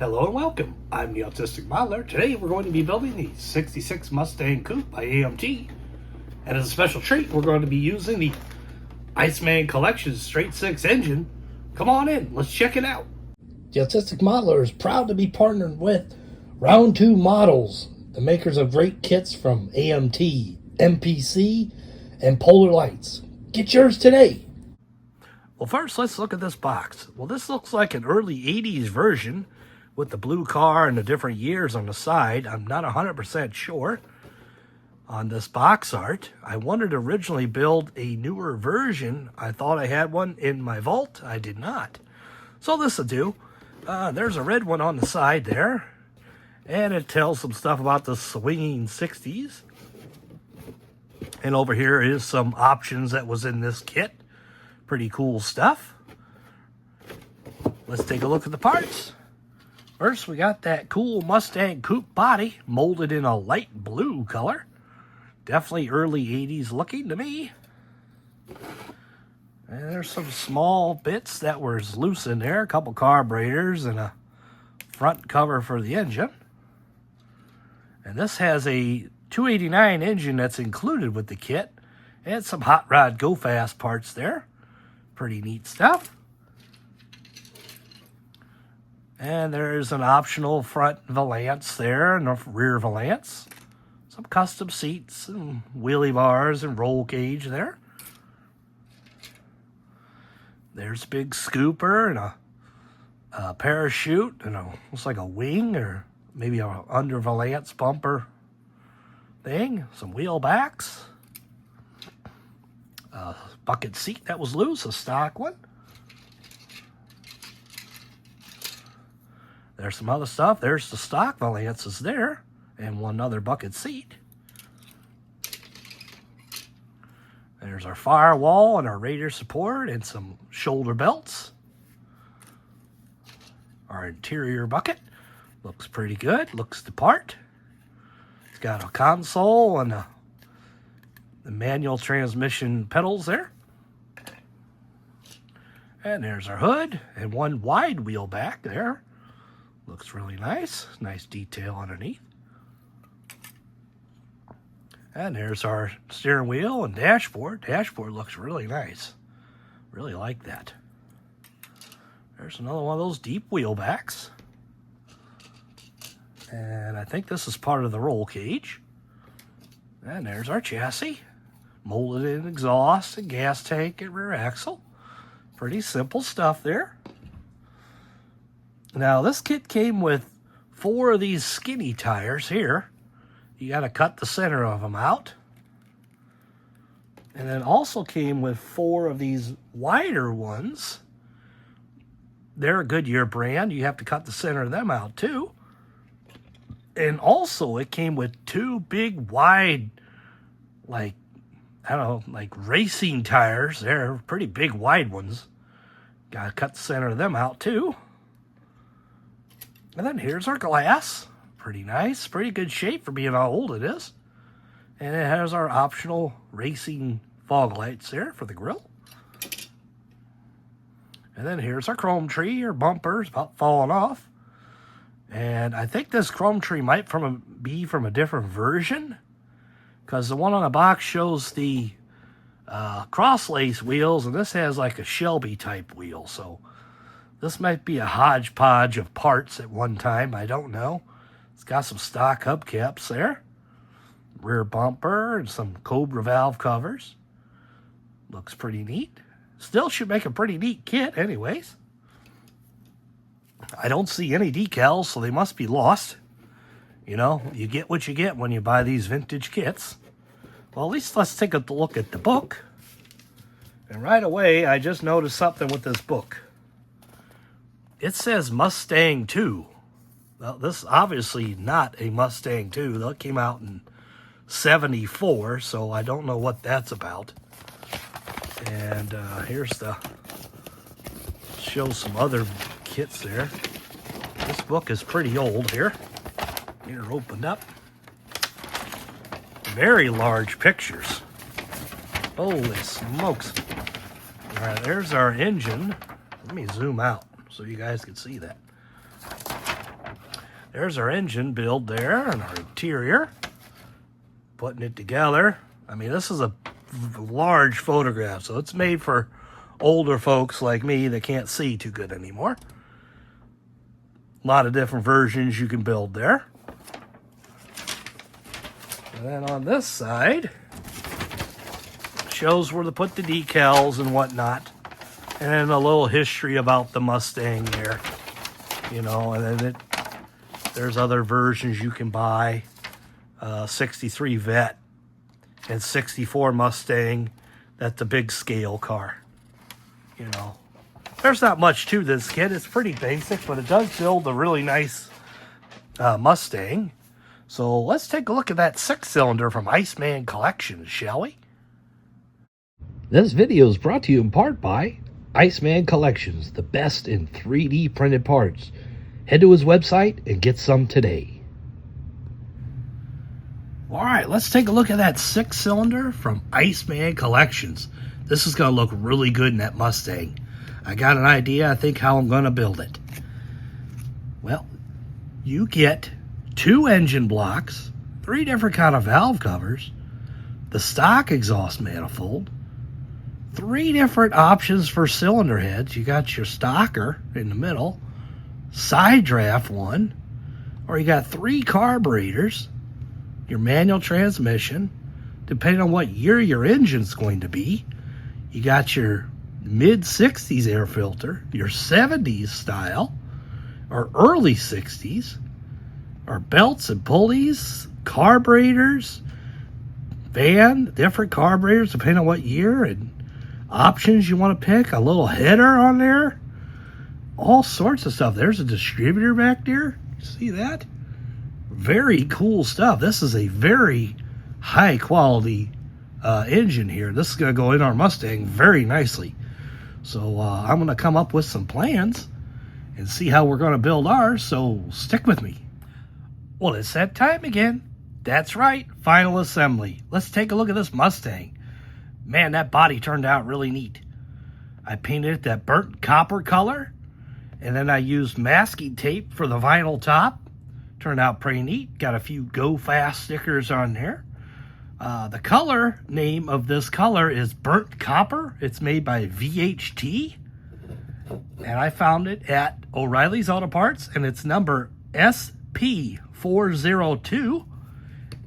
Hello and welcome. I'm the Autistic Modeler. Today we're going to be building the 66 Mustang Coupe by AMT. And as a special treat, we're going to be using the Iceman Collections Six engine. Come on in, let's check it out. The Autistic Modeler is proud to be partnered with Round 2 Models, the makers of great kits from AMT, MPC, and Polar Lights. Get yours today. Well, first let's look at this box. Well, this looks like an early 80s version with the blue car and the different years on the side. I'm not 100% sure on this box art. I wanted to originally build a newer version. I thought I had one in my vault. I did not. So this will do. There's a red one on the side there. And it tells some stuff about the swinging 60s. And over here is some options that was in this kit. Pretty cool stuff. Let's take a look at the parts. First, we got that cool Mustang coupe body molded in a light blue color. Definitely early 80s looking to me. And there's some small bits that were loose in there. A couple carburetors and a front cover for the engine. And this has a 289 engine that's included with the kit. And some hot rod go fast parts there. Pretty neat stuff. And there's an optional front valance there and a rear valance. Some custom seats and wheelie bars and roll cage there. There's a big scooper and a parachute and looks like a wing or maybe a under valance bumper thing. Some wheel backs. A bucket seat that was loose, a stock one. There's some other stuff. There's the stock valances there. And one other bucket seat. There's our firewall and our radiator support and some shoulder belts. Our interior bucket. Looks pretty good. Looks the part. It's got a console and the manual transmission pedals there. And there's our hood and one wide wheel back there. Looks really nice. Nice detail underneath. And there's our steering wheel and dashboard. Dashboard looks really nice. Really like that. There's another one of those deep wheel backs. And I think this is part of the roll cage. And there's our chassis. Molded in exhaust and gas tank and rear axle. Pretty simple stuff there. Now, this kit came with 4 of these skinny tires here. You got to cut the center of them out. And then also came with 4 of these wider ones. They're a Goodyear brand. You have to cut the center of them out too. And also it came with 2 big wide, like, I don't know, like racing tires. They're pretty big wide ones. Got to cut the center of them out too. And then here's our glass. Pretty nice. Pretty good shape for being how old it is. And it has our optional racing fog lights there for the grille. And then here's our chrome tree or bumpers about falling off. And I think this chrome tree might be from a different version. Because the one on the box shows the cross-lace wheels. And this has like a Shelby type wheel. So this might be a hodgepodge of parts at one time. I don't know. It's got some stock hubcaps there. Rear bumper and some Cobra valve covers. Looks pretty neat. Still should make a pretty neat kit anyways. I don't see any decals, so they must be lost. You know, you get what you get when you buy these vintage kits. Well, at least let's take a look at the book. And right away, I just noticed something with this book. It says Mustang 2. Well, this is obviously not a Mustang 2. That came out in 74, so I don't know what that's about. And here's shows some other kits there. This book is pretty old here. Get her opened up. Very large pictures. Holy smokes. All right, there's our engine. Let me zoom out so you guys can see that. There's our engine build there and our interior. Putting it together. I mean, this is a large photograph, so it's made for older folks like me that can't see too good anymore. A lot of different versions you can build there. And then on this side, shows where to put the decals and whatnot. And then a little history about the Mustang there. You know, and then there's other versions you can buy. 63 Vet and 64 Mustang. That's the big scale car. You know, there's not much to this kit. It's pretty basic, but it does build a really nice Mustang. So let's take a look at that 6-cylinder from Iceman Collections, shall we? This video is brought to you in part by Iceman Collections, the best in 3D printed parts. Head to his website and get some today. All right, let's take a look at that 6-cylinder from Iceman Collections. This is going to look really good in that Mustang. I got an idea, I think, how I'm going to build it. Well, you get 2 engine blocks, 3 different kind of valve covers, the stock exhaust manifold, 3 different options for cylinder heads. You got your stocker in the middle, side draft one, or you got 3 carburetors, your manual transmission, depending on what year your engine's going to be. You got your mid-60s air filter, your 70s style, or early 60s, or belts and pulleys, carburetors, different carburetors depending on what year, and options you want to pick, a little header on there, all sorts of stuff. There's a distributor back there. See that? Very cool stuff. This is a very high quality engine here. This is going to go in our Mustang very nicely. So I'm going to come up with some plans and see how we're going to build ours. So stick with me. Well, it's that time again. That's right. Final assembly. Let's take a look at this Mustang. Man, that body turned out really neat. I painted it that burnt copper color, and then I used masking tape for the vinyl top. Turned out pretty neat. Got a few Go Fast stickers on there. The color name of this color is Burnt Copper. It's made by VHT. And I found it at O'Reilly's Auto Parts, and it's number SP402.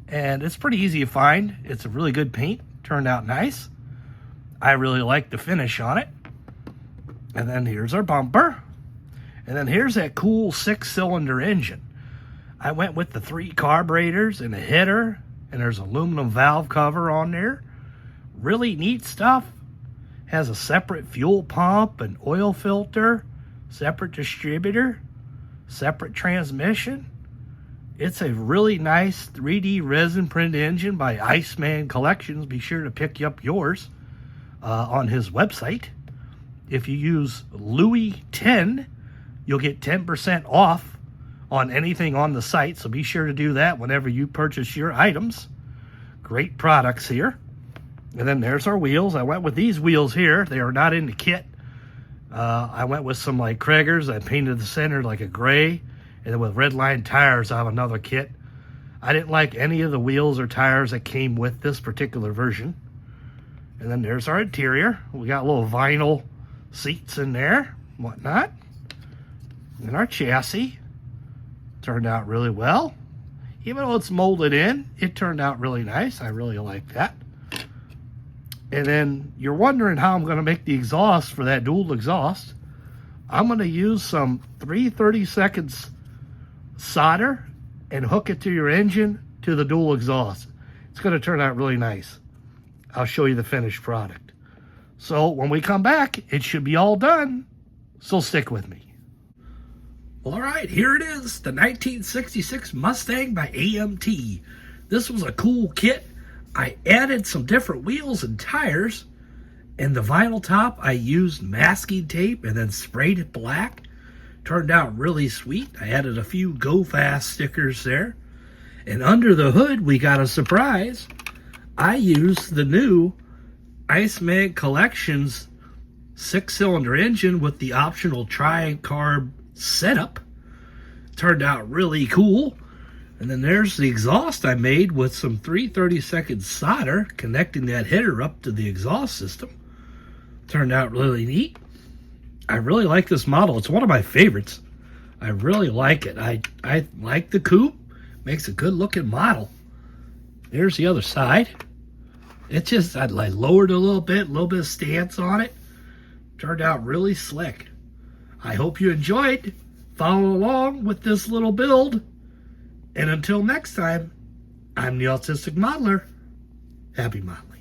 And it's pretty easy to find. It's a really good paint. Turned out nice. I really like the finish on it. And then here's our bumper. And then here's that cool 6-cylinder engine. I went with the 3 carburetors and a header, and there's aluminum valve cover on there. Really neat stuff. Has a separate fuel pump and oil filter, separate distributor, separate transmission. It's a really nice 3D resin print engine by Iceman Collections. Be sure to pick up yours on his website. If you use Louis10, you'll get 10% off on anything on the site, so be sure to do that whenever you purchase your items. Great products here. And then there's our wheels. I went with these wheels here. They are not in the kit. I went with some like Krager's. I painted the center like a gray, and then with red line tires I have another kit. I didn't like any of the wheels or tires that came with this particular version. And then there's our interior. We got little vinyl seats in there, whatnot. And our chassis turned out really well. Even though it's molded in, it turned out really nice. I really like that. And then you're wondering how I'm going to make the exhaust for that dual exhaust. I'm going to use some 3/32 solder and hook it to your engine to the dual exhaust. It's going to turn out really nice. I'll show you the finished product. So when we come back, it should be all done. So stick with me. Well, all right, here it is, the 1966 Mustang by AMT. This was a cool kit. I added some different wheels and tires, and the vinyl top I used masking tape and then sprayed it black. Turned out really sweet. I added a few Go Fast stickers there. And under the hood, we got a surprise. I used the new Iceman Collections 6-cylinder engine with the optional tri-carb setup. Turned out really cool. And then there's the exhaust I made with some 3/32 solder connecting that header up to the exhaust system. Turned out really neat. I really like this model. It's one of my favorites. I really like it. I like the coupe. Makes a good looking model. There's the other side. It just, I lowered a little bit of stance on it. Turned out really slick. I hope you enjoyed. Follow along with this little build. And until next time, I'm the Autistic Modeler. Happy modeling.